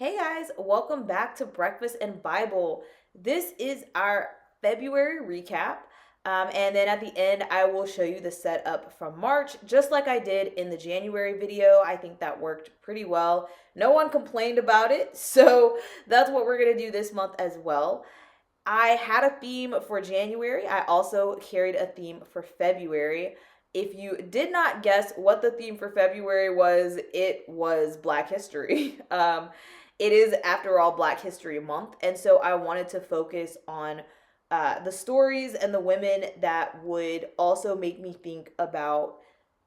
Hey guys, welcome back to Breakfast and Bible. This is our February recap. And then at the end, I will show you the setup from March, just like I did in the January video. I think that worked pretty well. No one complained about it, so that's what we're going to do this month as well. I had a theme for January. I also carried a theme for February. If you did not guess what the theme for February was, it was Black History. It is, after all, Black History Month. And so I wanted to focus on the stories and the women that would also make me think about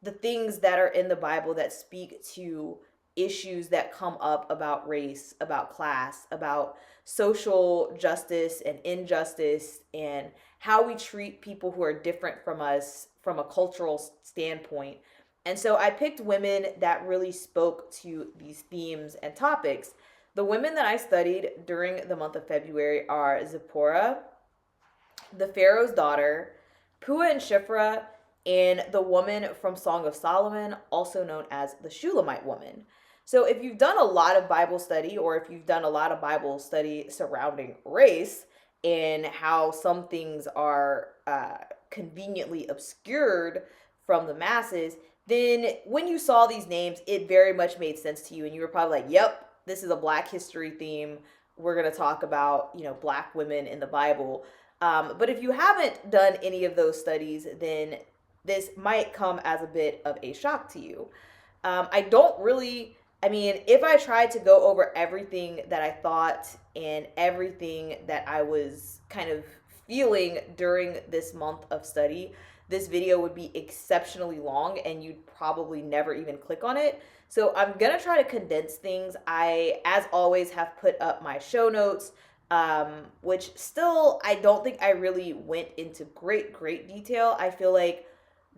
the things that are in the Bible that speak to issues that come up about race, about class, about social justice and injustice, and how we treat people who are different from us from a cultural standpoint. And so I picked women that really spoke to these themes and topics. The women that I studied during the month of February are Zipporah, the Pharaoh's daughter, Puah and Shiphrah, and the woman from Song of Solomon, also known as the Shulamite woman. So if you've done a lot of Bible study, or if you've done a lot of Bible study surrounding race and how some things are conveniently obscured from the masses, then when you saw these names, it very much made sense to you. And you were probably like, yep, this is a Black history theme. We're going to talk about, Black women in the Bible. But if you haven't done any of those studies, then this might come as a bit of a shock to you. If I tried to go over everything that I thought and everything that I was kind of feeling during this month of study, this video would be exceptionally long and you'd probably never even click on it. So I'm going to try to condense things. I, as always, have put up my show notes, which still I don't think I really went into great detail. I feel like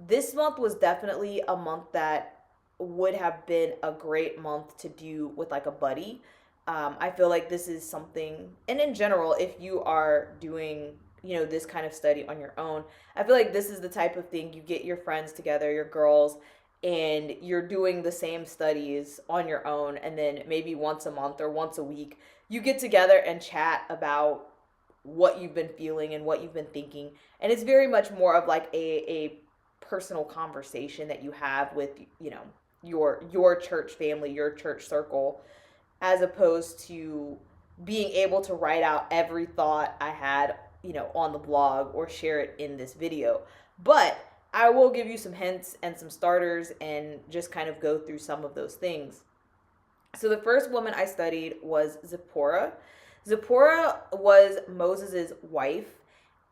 this month was definitely a month that would have been a great month to do with like a buddy. I feel like this is something, and in general, if you are doing, this kind of study on your own, I feel like this is the type of thing you get your friends together, your girls, and you're doing the same studies on your own. And then maybe once a month or once a week, you get together and chat about what you've been feeling and what you've been thinking. And it's very much more of like a personal conversation that you have with, your church family, your church circle, as opposed to being able to write out every thought I had, on the blog or share it in this video. But I will give you some hints and some starters and just kind of go through some of those things. So the first woman I studied was Zipporah. Zipporah was Moses's wife,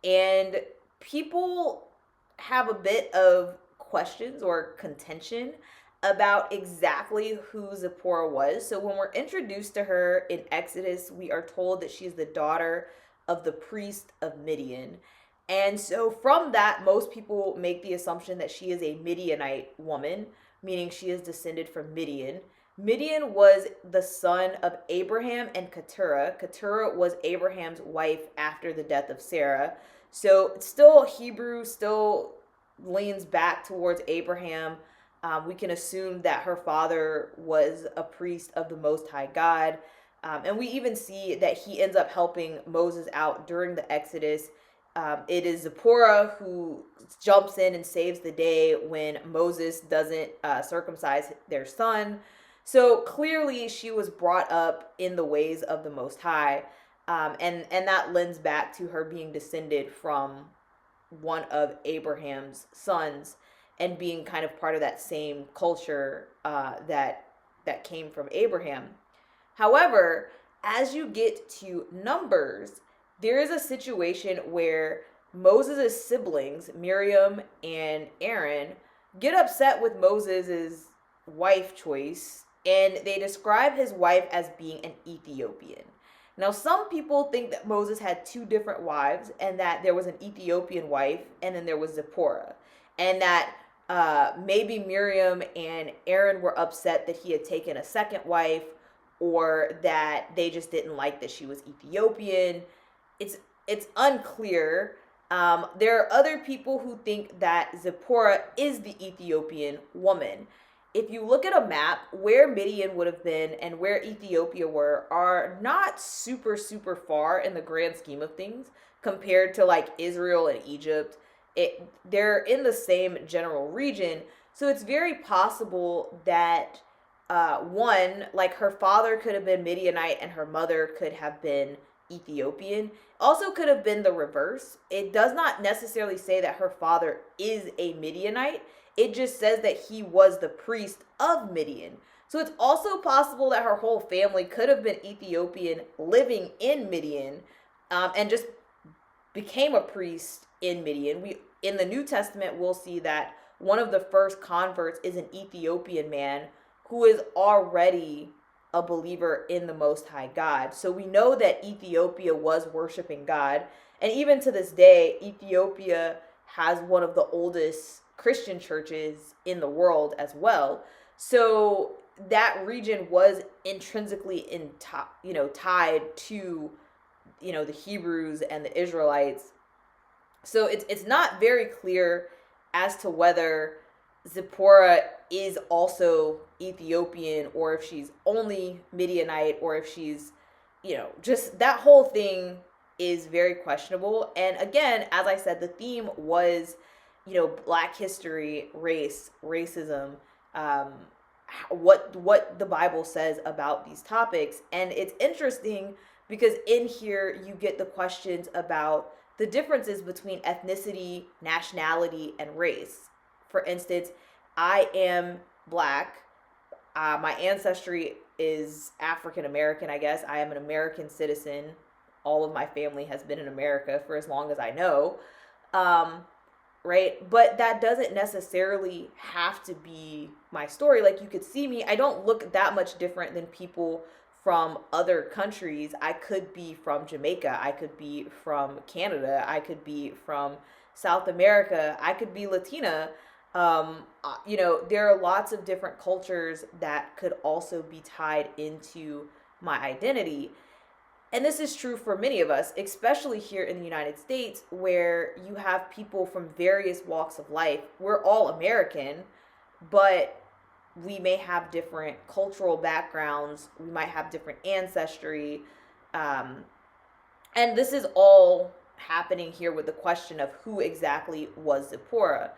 and people have a bit of questions or contention about exactly who Zipporah was. So when we're introduced to her in Exodus, we are told that she is the daughter of the priest of Midian. And so from that, most people make the assumption that she is a Midianite woman, meaning she is descended from Midian. Midian was the son of Abraham and Keturah. Keturah was Abraham's wife after the death of Sarah. So it's still Hebrew, still leans back towards Abraham. We can assume that her father was a priest of the Most High God. And we even see that he ends up helping Moses out during the Exodus. It is Zipporah who jumps in and saves the day when Moses doesn't circumcise their son. So clearly she was brought up in the ways of the Most High. And that lends back to her being descended from one of Abraham's sons and being kind of part of that same culture that came from Abraham. However, as you get to Numbers, there is a situation where Moses' siblings, Miriam and Aaron, get upset with Moses' wife choice, and they describe his wife as being an Ethiopian. Now, some people think that Moses had two different wives, and that there was an Ethiopian wife, and then there was Zipporah, and that maybe Miriam and Aaron were upset that he had taken a second wife, or that they just didn't like that she was Ethiopian. It's unclear. There are other people who think that Zipporah is the Ethiopian woman. if you look at a map, where Midian would have been and where Ethiopia were are not super, super far in the grand scheme of things compared to like Israel and Egypt. They're in the same general region. So it's very possible that one, like her father could have been Midianite and her mother could have been Ethiopian. Also could have been the reverse. It does not necessarily say that her father is a Midianite. It just says that he was the priest of Midian. So it's also possible that her whole family could have been Ethiopian living in Midian, and just became a priest in Midian. In the New Testament, we'll see that one of the first converts is an Ethiopian man who is already a believer in the Most High God. So we know that Ethiopia was worshiping God. And even to this day, Ethiopia has one of the oldest Christian churches in the world as well. So that region was intrinsically tied to, the Hebrews and the Israelites. So it's not very clear as to whether Zipporah is also Ethiopian, or if she's only Midianite, or if she's, just that whole thing is very questionable. And again, as I said, the theme was, Black history, racism, what the Bible says about these topics. And it's interesting because in here you get the questions about the differences between ethnicity, nationality, and race. For instance, I am Black. My ancestry is African American, I guess. I am an American citizen. All of my family has been in America for as long as I know. Right? But that doesn't necessarily have to be my story. Like, you could see me. I don't look that much different than people from other countries. I could be from Jamaica. I could be from Canada. I could be from South America. I could be Latina. There are lots of different cultures that could also be tied into my identity. And this is true for many of us, especially here in the United States, where you have people from various walks of life. We're all American, but we may have different cultural backgrounds. We might have different ancestry. And this is all happening here with the question of who exactly was Zipporah.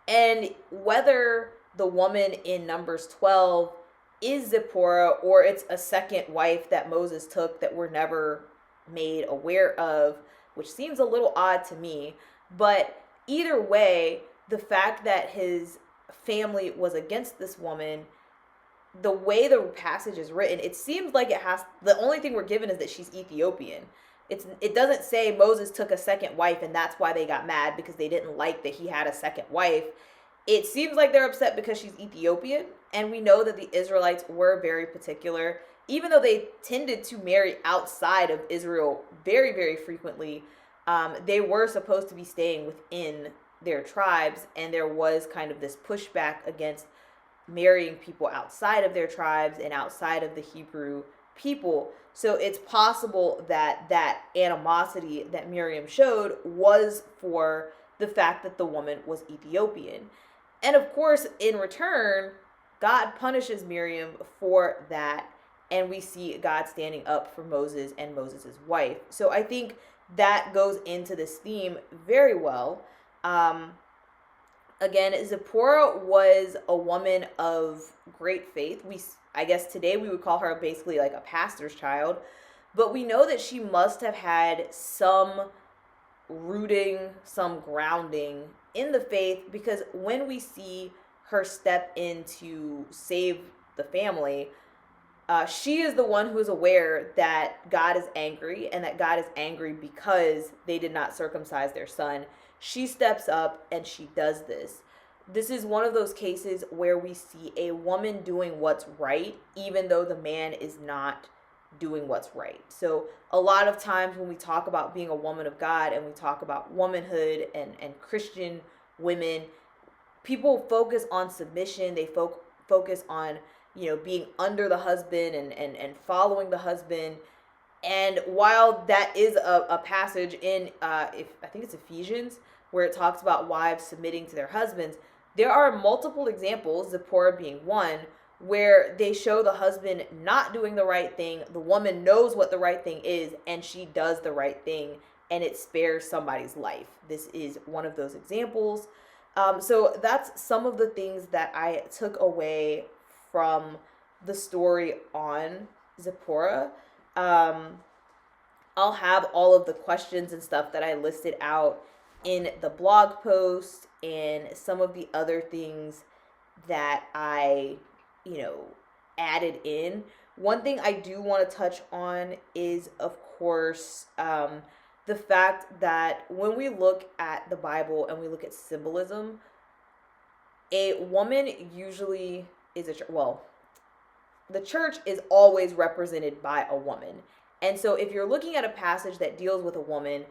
And whether the woman in Numbers 12 is Zipporah, or it's a second wife that Moses took that we're never made aware of, which seems a little odd to me. But either way, the fact that his family was against this woman, the way the passage is written, it seems like the only thing we're given is that she's Ethiopian. It doesn't say Moses took a second wife and that's why they got mad because they didn't like that he had a second wife. It seems like they're upset because she's Ethiopian, and we know that the Israelites were very particular. Even though they tended to marry outside of Israel very, very frequently, they were supposed to be staying within their tribes, and there was kind of this pushback against marrying people outside of their tribes and outside of the Hebrew people. So it's possible that that animosity that Miriam showed was for the fact that the woman was Ethiopian. And of course, in return, God punishes Miriam for that, and we see God standing up for Moses and Moses' wife. So I think that goes into this theme very well. Again, Zipporah was a woman of great faith. I guess today we would call her basically like a pastor's child, but we know that she must have had some rooting, some grounding in the faith, because when we see her step in to save the family, she is the one who is aware that God is angry, and that God is angry because they did not circumcise their son. She steps up and she does this. This is one of those cases where we see a woman doing what's right, even though the man is not doing what's right. So a lot of times when we talk about being a woman of God and we talk about womanhood and Christian women, people focus on submission. They focus on, being under the husband and following the husband. And while that is a passage in, I think it's Ephesians, where it talks about wives submitting to their husbands, there are multiple examples, Zipporah being one, where they show the husband not doing the right thing. The woman knows what the right thing is, and she does the right thing, and it spares somebody's life. This is one of those examples. So that's some of the things that I took away from the story on Zipporah. I'll have all of the questions and stuff that I listed out in the blog post and some of the other things that I, added in. One thing I do want to touch on is, of course, the fact that when we look at the Bible and we look at symbolism, a woman usually is the church is always represented by a woman. And so if you're looking at a passage that deals with a woman,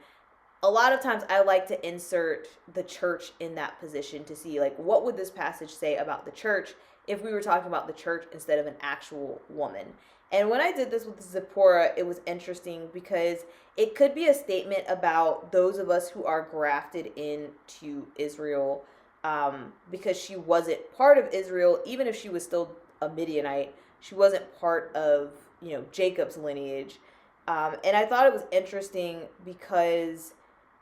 a lot of times I like to insert the church in that position to see, like, what would this passage say about the church if we were talking about the church instead of an actual woman. And when I did this with Zipporah, it was interesting because it could be a statement about those of us who are grafted into Israel, because she wasn't part of Israel, even if she was still a Midianite. She wasn't part of, Jacob's lineage. And I thought it was interesting because,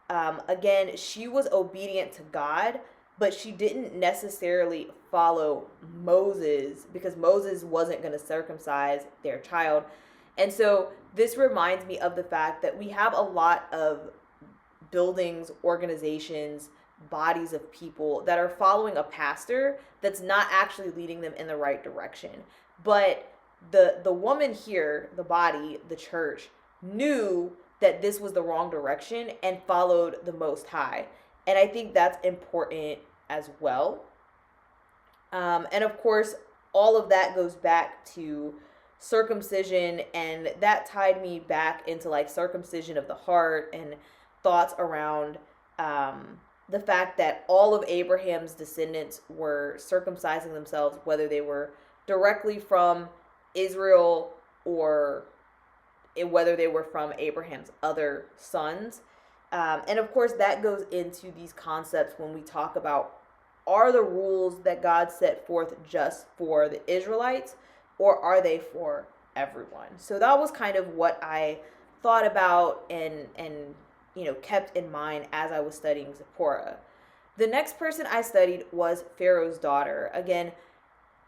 again, she was obedient to God, but she didn't necessarily follow Moses because Moses wasn't going to circumcise their child. And so this reminds me of the fact that we have a lot of buildings, organizations, bodies of people that are following a pastor that's not actually leading them in the right direction. But the woman here, the body, the church, knew that this was the wrong direction and followed the Most High. And I think that's important as well. And of course, all of that goes back to circumcision, and that tied me back into like circumcision of the heart and thoughts around the fact that all of Abraham's descendants were circumcising themselves, whether they were directly from Israel or whether they were from Abraham's other sons. And of course, that goes into these concepts when we talk about, are the rules that God set forth just for the Israelites, or are they for everyone? So that was kind of what I thought about and kept in mind as I was studying Zipporah. The next person I studied was Pharaoh's daughter. Again,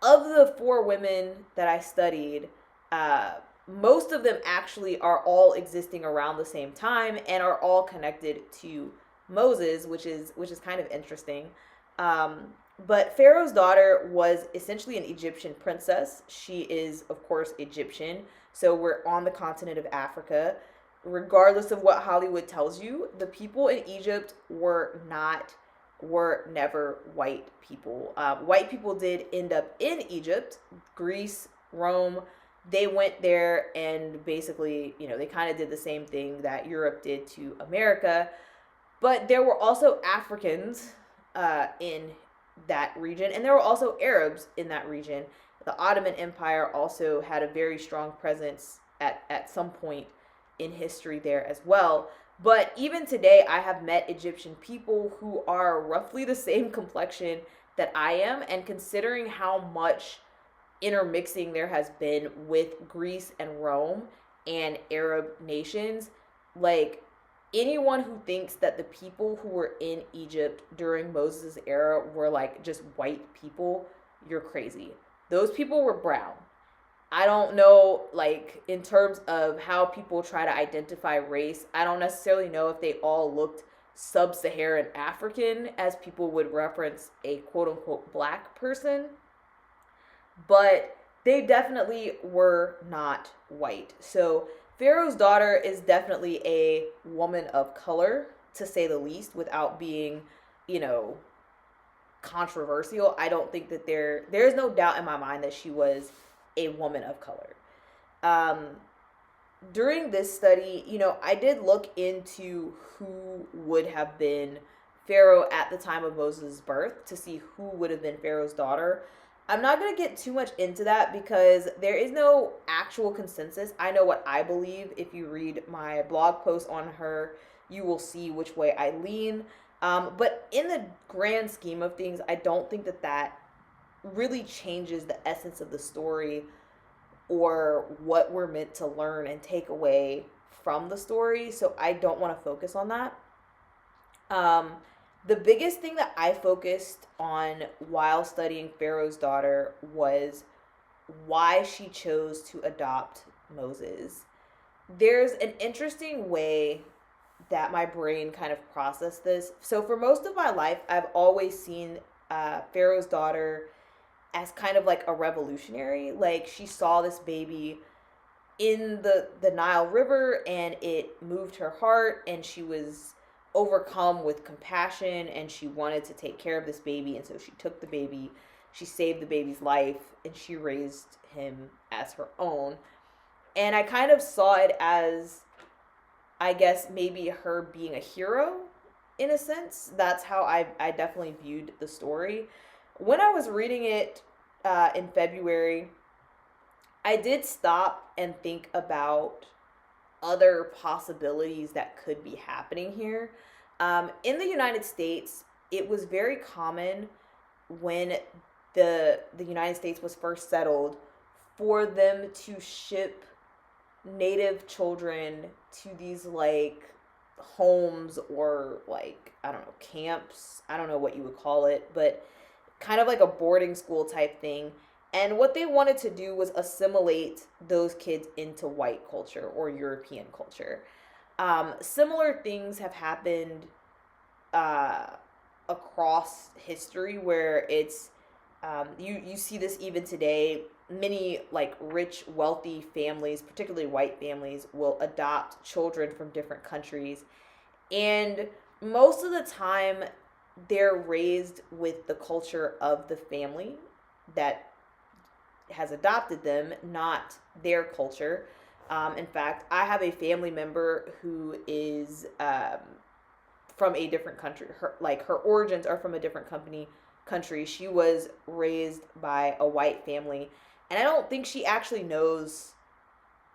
of the 4 women that I studied, most of them actually are all existing around the same time and are all connected to Moses, which is kind of interesting. But Pharaoh's daughter was essentially an Egyptian princess. She is, of course, Egyptian. So we're on the continent of Africa. Regardless of what Hollywood tells you, the people in Egypt were never white people. White people did end up in Egypt, Greece, Rome. They went there and basically, they kind of did the same thing that Europe did to America. But there were also Africans in that region, and there were also Arabs in that region. The Ottoman Empire also had a very strong presence at some point in history there as well. But even today, I have met Egyptian people who are roughly the same complexion that I am, and considering how much intermixing there has been with Greece and Rome and Arab nations, like, anyone who thinks that the people who were in Egypt during Moses' era were like just white people, you're crazy. Those people were brown. I don't know, like, in terms of how people try to identify race, I don't necessarily know if they all looked sub-Saharan African, as people would reference a quote-unquote black person, but they definitely were not white. So Pharaoh's daughter is definitely a woman of color, to say the least, without being, controversial. I don't think that there's no doubt in my mind that she was a woman of color. During this study, I did look into who would have been Pharaoh at the time of Moses' birth to see who would have been Pharaoh's daughter. I'm not going to get too much into that because there is no actual consensus. I know what I believe. If you read my blog post on her, you will see which way I lean. But in the grand scheme of things, I don't think that that really changes the essence of the story or what we're meant to learn and take away from the story. So I don't want to focus on that. Um, the biggest thing that I focused on while studying Pharaoh's daughter was why she chose to adopt Moses. There's an interesting way that my brain kind of processed this. So for most of my life, I've always seen Pharaoh's daughter as kind of like a revolutionary. Like she saw this baby in the Nile River and it moved her heart, and she was overcome with compassion and she wanted to take care of this baby, and so she took the baby, she saved the baby's life, and she raised him as her own. And I kind of saw it as, I guess, maybe her being a hero in a sense. That's how I definitely viewed the story. When I was reading it in February, I did stop and think about other possibilities that could be happening here. In the United States, it was very common when the United States was first settled for them to ship native children to these like homes or like, I don't know, camps. I don't know what you would call it, but kind of like a boarding school type thing. And what they wanted to do was assimilate those kids into white culture or European culture. Similar things have happened uh, across history where it's you see this even today. Many like rich, wealthy families, particularly white families, will adopt children from different countries, and most of the time they're raised with the culture of the family that has adopted them, not their culture. In fact, I have a family member who is from a different country. Her origins are from a different country. She was raised by a white family, and I don't think she actually knows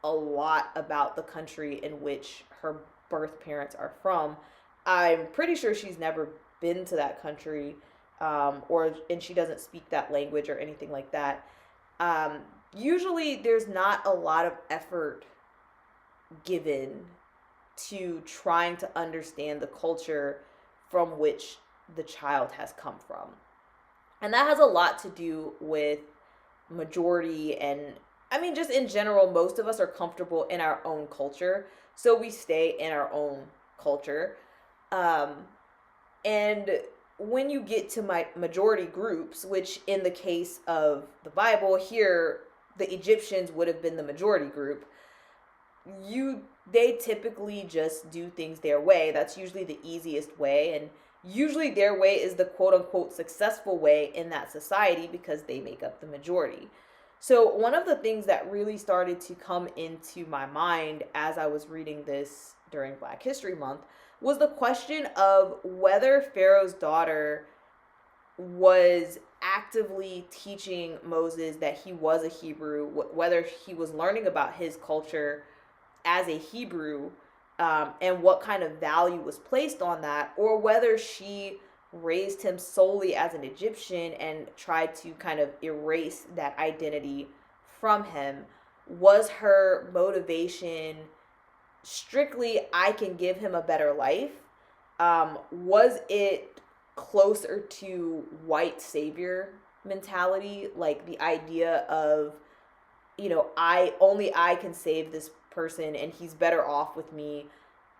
a lot about the country in which her birth parents are from. I'm pretty sure she's never been to that country, and she doesn't speak that language or anything like that. Usually there's not a lot of effort given to trying to understand the culture from which the child has come from. And that has a lot to do with majority, and I mean, just in general, most of us are comfortable in our own culture, so we stay in our own culture. Um, and when you get to my majority groups, which in the case of the Bible here, the Egyptians would have been the majority group, they typically just do things their way. That's usually the easiest way, and usually their way is the quote unquote successful way in that society because they make up the majority. So one of the things that really started to come into my mind as I was reading this during Black History Month was the question of whether Pharaoh's daughter was actively teaching Moses that he was a Hebrew, whether he was learning about his culture as a Hebrew, and what kind of value was placed on that, or whether she raised him solely as an Egyptian and tried to kind of erase that identity from him. Was her motivation strictly, I can give him a better life? Was it closer to white savior mentality, like the idea of, I can save this person and he's better off with me,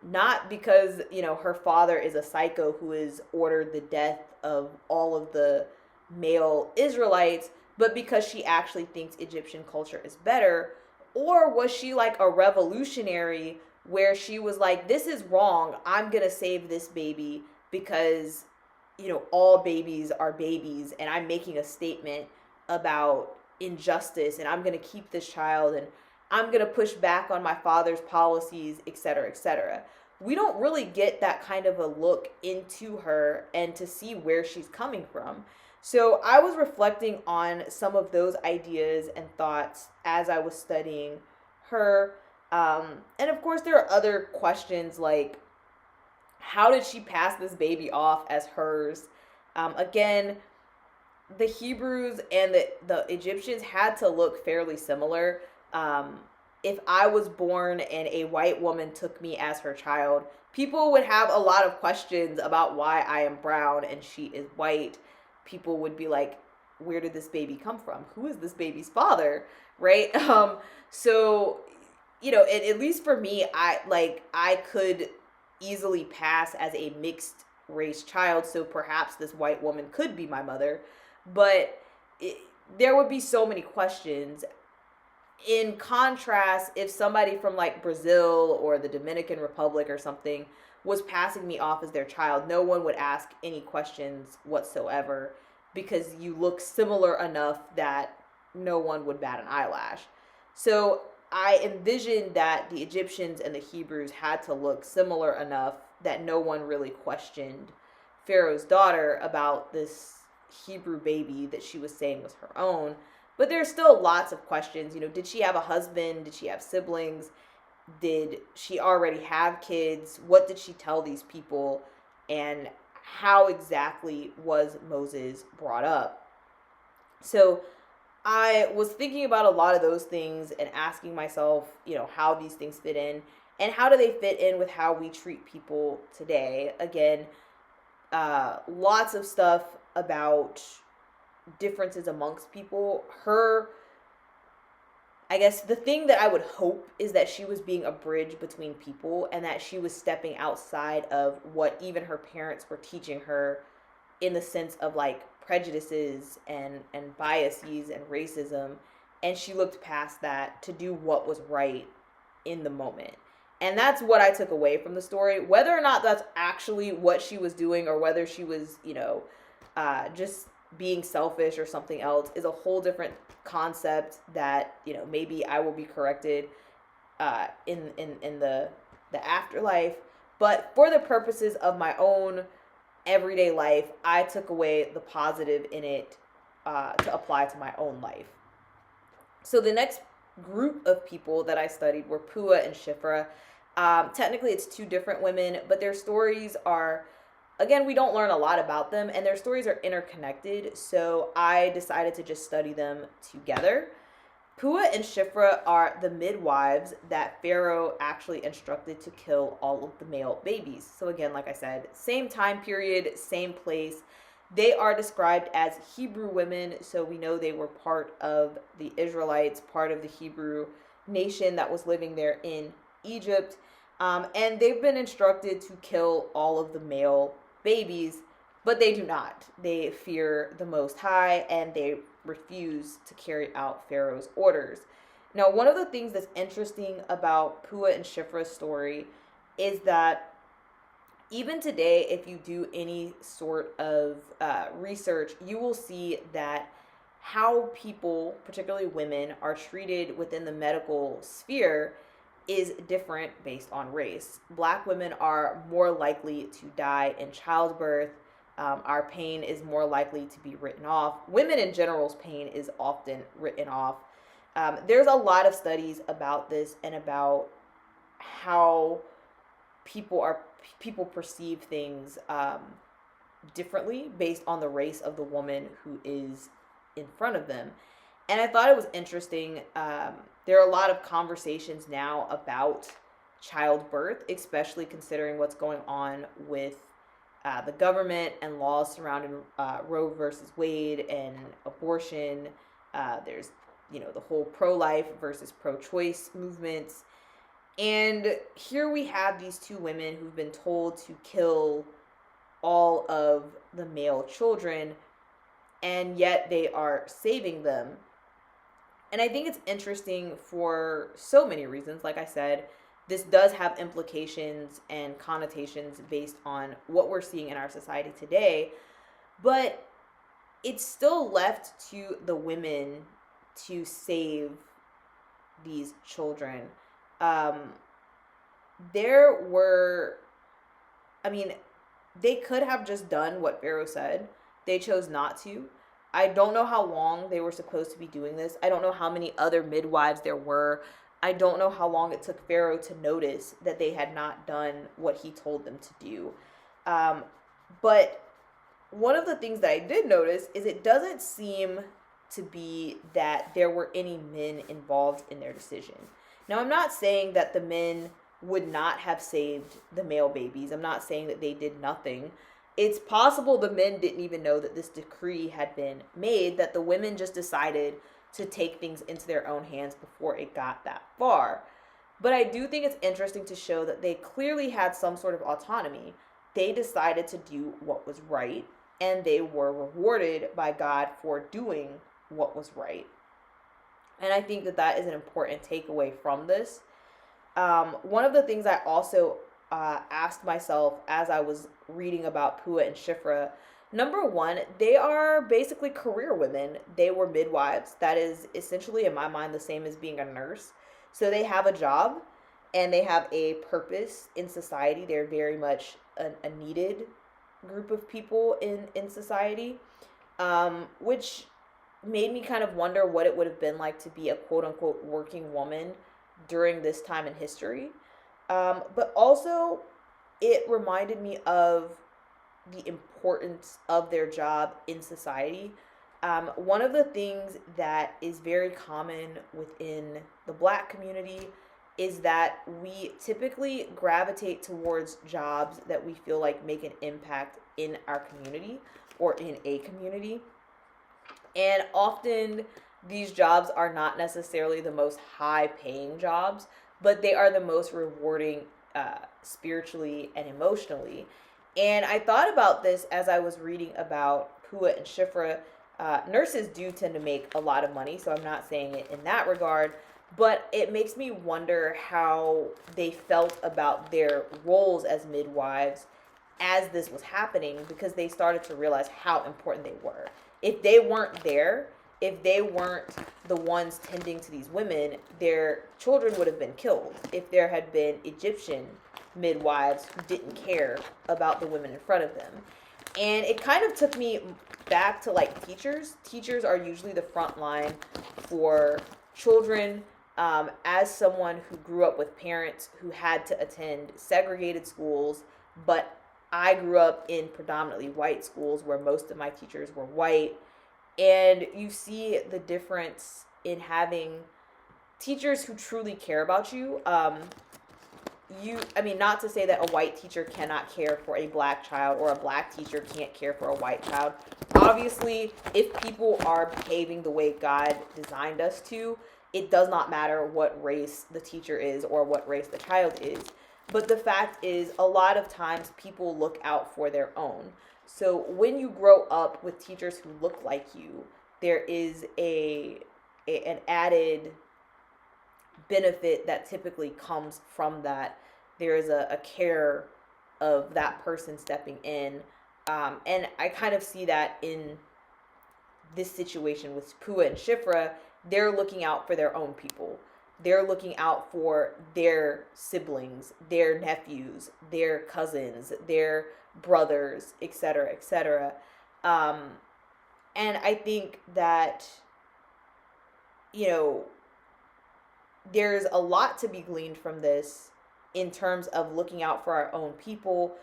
not because her father is a psycho who has ordered the death of all of the male Israelites, but because she actually thinks Egyptian culture is better? Or was she like a revolutionary where she was like, this is wrong, I'm gonna save this baby because all babies are babies, and I'm making a statement about injustice, and I'm gonna keep this child, and I'm gonna push back on my father's policies, etc., etc. We don't really get that kind of a look into her and to see where she's coming from. So I was reflecting on some of those ideas and thoughts as I was studying her. And of course, there are other questions like, How did she pass this baby off as hers? Again, the Hebrews and the Egyptians had to look fairly similar. If I was born and a white woman took me as her child, people would have a lot of questions about why I am brown and she is white. People would be like, where did this baby come from? Who is this baby's father? Right? So, at least for me, I could easily pass as a mixed race child, so perhaps this white woman could be my mother, but there would be so many questions. In contrast, if somebody from like Brazil or the Dominican Republic or something was passing me off as their child, no one would ask any questions whatsoever, because you look similar enough that no one would bat an eyelash. So I envisioned that the Egyptians and the Hebrews had to look similar enough that no one really questioned Pharaoh's daughter about this Hebrew baby that she was saying was her own. But there's still lots of questions. Did she have a husband? Did she have siblings? Did she already have kids? What did she tell these people? And how exactly was Moses brought up? So I was thinking about a lot of those things and asking myself, how these things fit in and how do they fit in with how we treat people today. Again, lots of stuff about differences amongst people. I guess the thing that I would hope is that she was being a bridge between people and that she was stepping outside of what even her parents were teaching her, in the sense of like prejudices and biases and racism, and she looked past that to do what was right in the moment. And that's what I took away from the story. Whether or not that's actually what she was doing or whether she was, just being selfish or something else is a whole different concept that, maybe I will be corrected in the afterlife. But for the purposes of my own everyday life, I took away the positive in it to apply to my own life. So the next group of people that I studied were Puah and Shiphrah. Technically, it's two different women, but their stories are, again, we don't learn a lot about them, and their stories are interconnected, so I decided to just study them together. Puah and Shiphrah are the midwives that Pharaoh actually instructed to kill all of the male babies. So again, like I said, same time period, same place. They are described as Hebrew women, so we know they were part of the Israelites, part of the Hebrew nation that was living there in Egypt. And they've been instructed to kill all of the male babies, but they do not. They fear the Most High and they refuse to carry out Pharaoh's orders. Now, one of the things that's interesting about Puah and Shiphrah's story is that even today, if you do any sort of research, you will see that how people, particularly women, are treated within the medical sphere is different based on race. Black women are more likely to die in childbirth. Our pain is more likely to be written off. Women in general's pain is often written off. There's a lot of studies about this and about how people perceive things differently based on the race of the woman who is in front of them. And I thought it was interesting. There are a lot of conversations now about childbirth, especially considering what's going on with the government and laws surrounding Roe versus Wade and abortion. There's, the whole pro-life versus pro-choice movements. And here we have these two women who've been told to kill all of the male children, and yet they are saving them. And I think it's interesting for so many reasons. Like I said, this does have implications and connotations based on what we're seeing in our society today, but it's still left to the women to save these children. They could have just done what Pharaoh said. They chose not to. I don't know how long they were supposed to be doing this. I don't know how many other midwives there were. I don't know how long it took Pharaoh to notice that they had not done what he told them to do. But one of the things that I did notice is it doesn't seem to be that there were any men involved in their decision. Now, I'm not saying that the men would not have saved the male babies. I'm not saying that they did nothing. It's possible the men didn't even know that this decree had been made, that the women just decided to take things into their own hands before it got that far. But I do think it's interesting to show that they clearly had some sort of autonomy. They decided to do what was right, and they were rewarded by God for doing what was right. And I think that that is an important takeaway from this. One of the things I also asked myself as I was reading about Puah and Shiphrah, number one, they are basically career women. They were midwives. That is essentially, in my mind, the same as being a nurse. So they have a job and they have a purpose in society. They're very much a needed group of people in society, which made me kind of wonder what it would have been like to be a quote-unquote working woman during this time in history. But also, it reminded me of the importance of their job in society. One of the things that is very common within the Black community is that we typically gravitate towards jobs that we feel like make an impact in our community or in a community. And often these jobs are not necessarily the most high paying jobs, but they are the most rewarding spiritually and emotionally. And I thought about this as I was reading about Puah and Shiphrah. Nurses do tend to make a lot of money, so I'm not saying it in that regard, but it makes me wonder how they felt about their roles as midwives as this was happening, because they started to realize how important they were. If they weren't there, if they weren't the ones tending to these women, their children would have been killed. If there had been Egyptian midwives who didn't care about the women in front of them. And it kind of took me back to like teachers. Teachers are usually the front line for children. As someone who grew up with parents who had to attend segregated schools, but I grew up in predominantly white schools where most of my teachers were white. And you see the difference in having teachers who truly care about you. Not to say that a white teacher cannot care for a Black child or a Black teacher can't care for a white child. Obviously, if people are behaving the way God designed us to, it does not matter what race the teacher is or what race the child is. But the fact is, a lot of times people look out for their own. So when you grow up with teachers who look like you, there is an added benefit that typically comes from that. There is a care of that person stepping in. And I kind of see that in this situation with Puah and Shiphrah. They're looking out for their own people. They're looking out for their siblings, their nephews, their cousins, their brothers, etc., etc. And I think that, there's a lot to be gleaned from this in terms of looking out for our own people,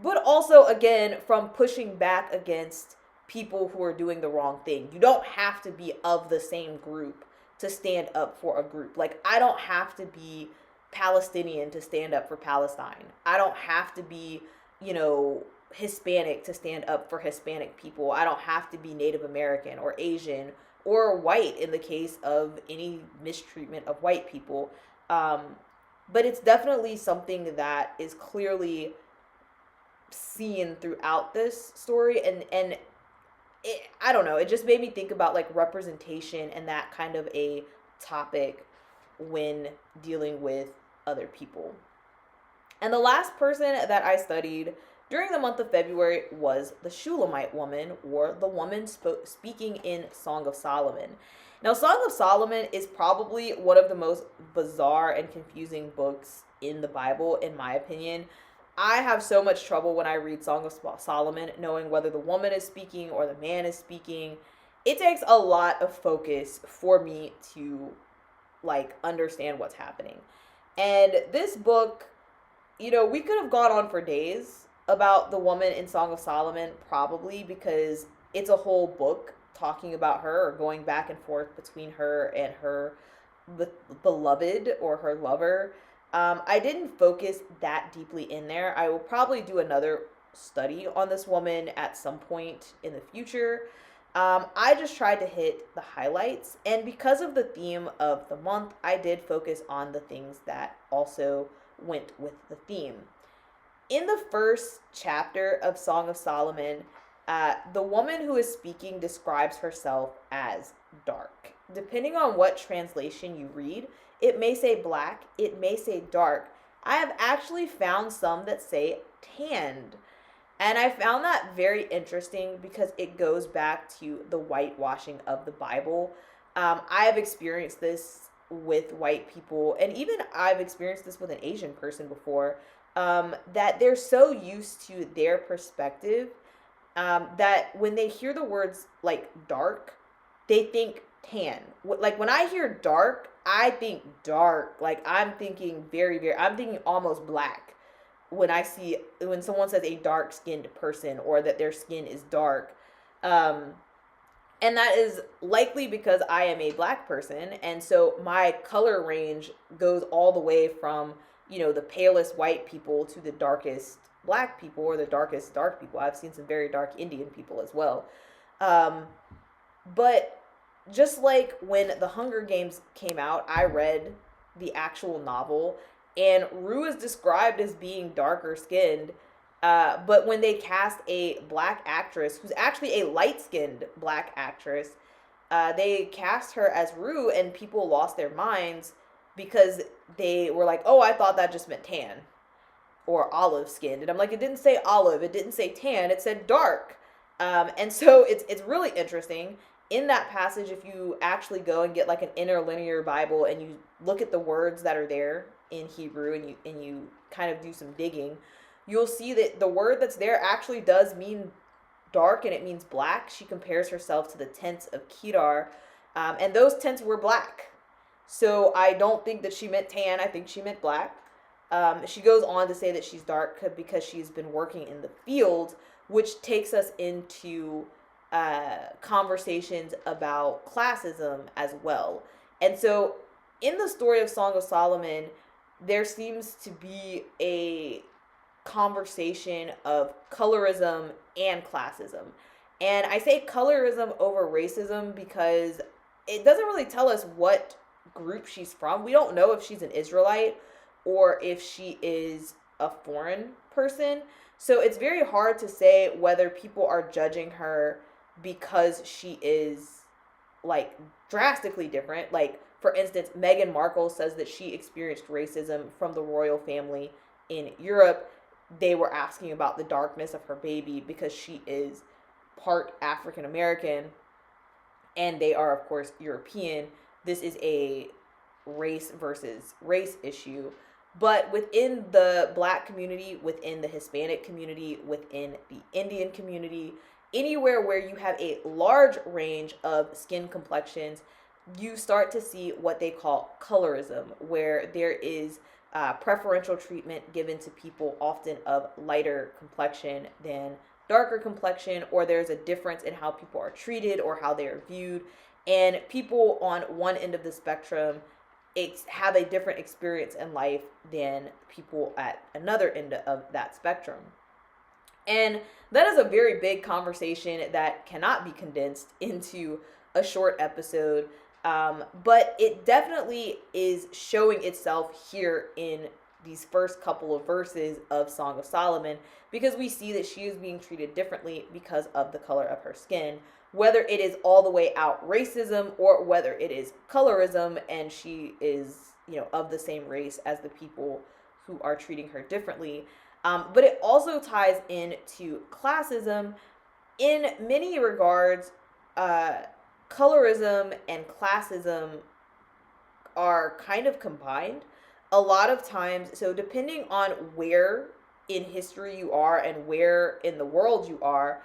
but also, again, from pushing back against people who are doing the wrong thing. You don't have to be of the same group to stand up for a group. Like, I don't have to be Palestinian to stand up for Palestine. I don't have to be, Hispanic to stand up for Hispanic people. I don't have to be Native American or Asian or white in the case of any mistreatment of white people. But it's definitely something that is clearly seen throughout this story. And I don't know, it just made me think about like representation and that kind of a topic when dealing with other people. And the last person that I studied during the month of February was the Shulamite woman, or the woman speaking in Song of Solomon. Now, Song of Solomon is probably one of the most bizarre and confusing books in the Bible, in my opinion. I have so much trouble when I read Song of Solomon, knowing whether the woman is speaking or the man is speaking. It takes a lot of focus for me to like understand what's happening. And this book, we could have gone on for days about the woman in Song of Solomon, probably, because it's a whole book talking about her, or going back and forth between her and her beloved, or her lover. I didn't focus that deeply in there. I will probably do another study on this woman at some point in the future. I just tried to hit the highlights, and because of the theme of the month, I did focus on the things that also went with the theme. In the first chapter of Song of Solomon, the woman who is speaking describes herself as dark. Depending on what translation you read, it may say black, it may say dark. I have actually found some that say tanned. And I found that very interesting because it goes back to the whitewashing of the Bible. I have experienced this with white people, and even I've experienced this with an Asian person before, that they're so used to their perspective, that when they hear the words like dark, they think tan. Like when I hear dark, I think dark. Like I'm thinking I'm thinking almost black when someone says a dark skinned person, or that their skin is dark. And that is likely because I am a black person, and so my color range goes all the way from, the palest white people to the darkest black people, or the darkest dark people. I've seen some very dark Indian people as well. But just like when The Hunger Games came out, I read the actual novel, and Rue is described as being darker skinned. But when they cast a black actress, who's actually a light-skinned black actress, they cast her as Rue, and people lost their minds because they were like, oh, I thought that just meant tan or olive-skinned. And I'm like, it didn't say olive, it didn't say tan, it said dark. And so it's really interesting. In that passage, if you actually go and get like an interlinear Bible and you look at the words that are there in Hebrew, and you kind of do some digging, you'll see that the word that's there actually does mean dark, and it means black. She compares herself to the tents of Kedar, and those tents were black. So I don't think that she meant tan. I think she meant black. She goes on to say that she's dark because she's been working in the field, which takes us into conversations about classism as well. And so in the story of Song of Solomon, there seems to be a conversation of colorism and classism. And I say colorism over racism because it doesn't really tell us what group she's from. We don't know if she's an Israelite or if she is a foreign person. So it's very hard to say whether people are judging her because she is like drastically different. Like, for instance, Meghan Markle says that she experienced racism from the royal family in Europe. They were asking about the darkness of her baby because she is part African American and they are, of course, European. This is a race versus race issue. But within the black community, within the Hispanic community, within the Indian community, anywhere where you have a large range of skin complexions, you start to see what they call colorism, where there is preferential treatment given to people often of lighter complexion than darker complexion, or there's a difference in how people are treated or how they are viewed. And people on one end of the spectrum have a different experience in life than people at another end of that spectrum. And that is a very big conversation that cannot be condensed into a short episode. But it definitely is showing itself here in these first couple of verses of Song of Solomon, because we see that she is being treated differently because of the color of her skin, whether it is all the way out racism or whether it is colorism and she is, of the same race as the people who are treating her differently. But it also ties into classism. In many regards, colorism and classism are kind of combined a lot of times. So depending on where in history you are and where in the world you are,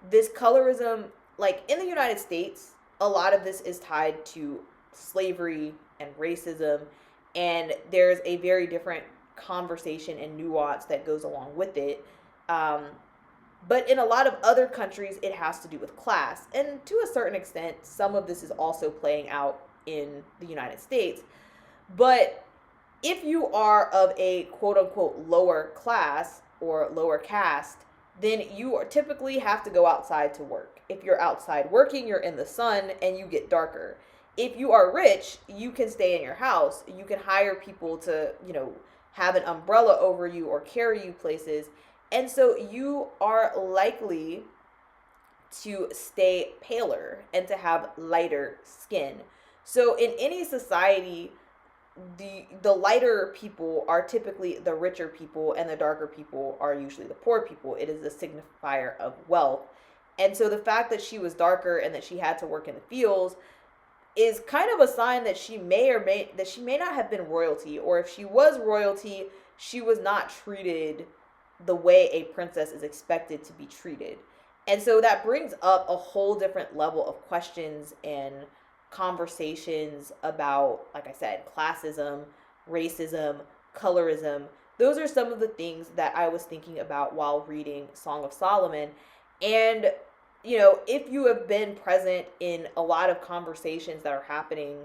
this colorism, like in the United States, a lot of this is tied to slavery and racism, and there's a very different conversation and nuance that goes along with it. But in a lot of other countries, it has to do with class. And to a certain extent, some of this is also playing out in the United States. But if you are of a quote unquote lower class or lower caste, then you are typically have to go outside to work. If you're outside working, you're in the sun and you get darker. If you are rich, you can stay in your house. You can hire people to, have an umbrella over you or carry you places. And so you are likely to stay paler and to have lighter skin. So in any society, the lighter people are typically the richer people, and the darker people are usually the poor people. It is a signifier of wealth. And so the fact that she was darker and that she had to work in the fields is kind of a sign that she may not have been royalty, or if she was royalty, she was not treated the way a princess is expected to be treated. And so that brings up a whole different level of questions and conversations about, like I said, classism, racism, colorism. Those are some of the things that I was thinking about while reading Song of Solomon. And, if you have been present in a lot of conversations that are happening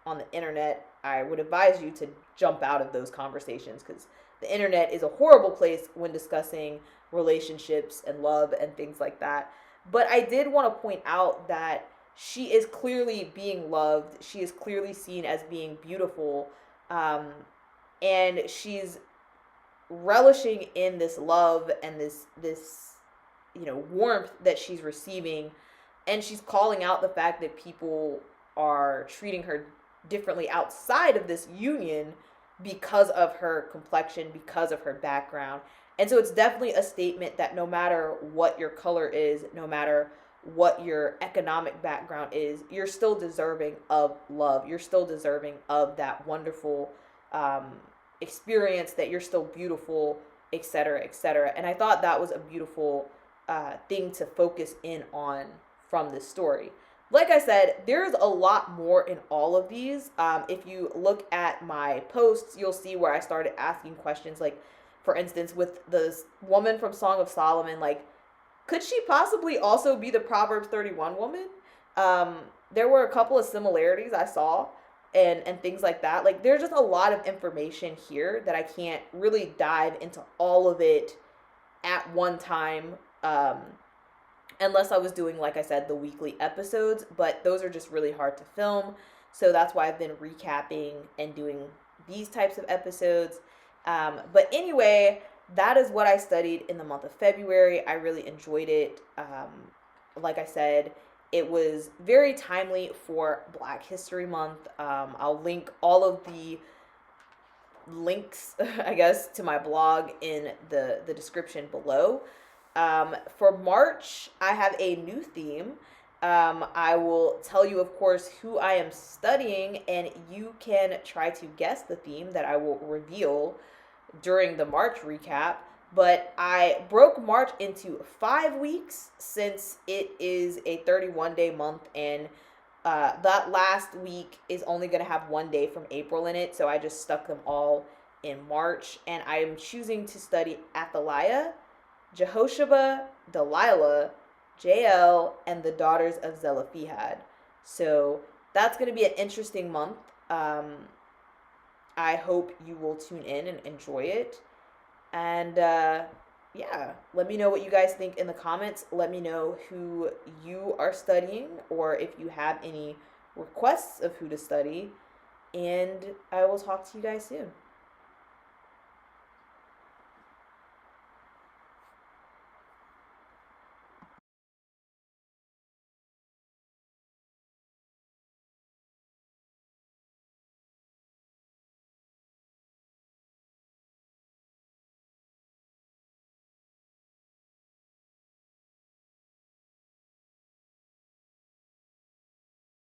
on the internet, I would advise you to jump out of those conversations, because the internet is a horrible place when discussing relationships and love and things like that. But I did want to point out that she is clearly being loved. She is clearly seen as being beautiful. And she's relishing in this love and this warmth that she's receiving. And she's calling out the fact that people are treating her differently outside of this union because of her complexion, because of her background. And so it's definitely a statement that no matter what your color is, no matter what your economic background is, you're still deserving of love. You're still deserving of that wonderful experience, that you're still beautiful, etc., etc. And I thought that was a beautiful thing to focus in on from this story. Like I said, there's a lot more in all of these. If you look at my posts, you'll see where I started asking questions, like, for instance, with the woman from Song of Solomon, like, could she possibly also be the Proverbs 31 woman? There were a couple of similarities I saw and things like that. Like, there's just a lot of information here that I can't really dive into all of it at one time. Unless I was doing, like I said, the weekly episodes, but those are just really hard to film. So that's why I've been recapping and doing these types of episodes. But anyway, that is what I studied in the month of February. I really enjoyed it. Like I said, it was very timely for Black History Month. I'll link all of the links, I guess, to my blog in the description below. For March, I have a new theme. I will tell you, of course, who I am studying, and you can try to guess the theme that I will reveal during the March recap. But I broke March into 5 weeks, since it is a 31-day month, and that last week is only going to have one day from April in it, so I just stuck them all in March. And I am choosing to study Athaliah, Jehoshaphat, Delilah, Jael, and the daughters of Zelophehad. So that's going to be an interesting month. I hope you will tune in and enjoy it. And yeah, let me know what you guys think in the comments. Let me know who you are studying, or if you have any requests of who to study. And I will talk to you guys soon.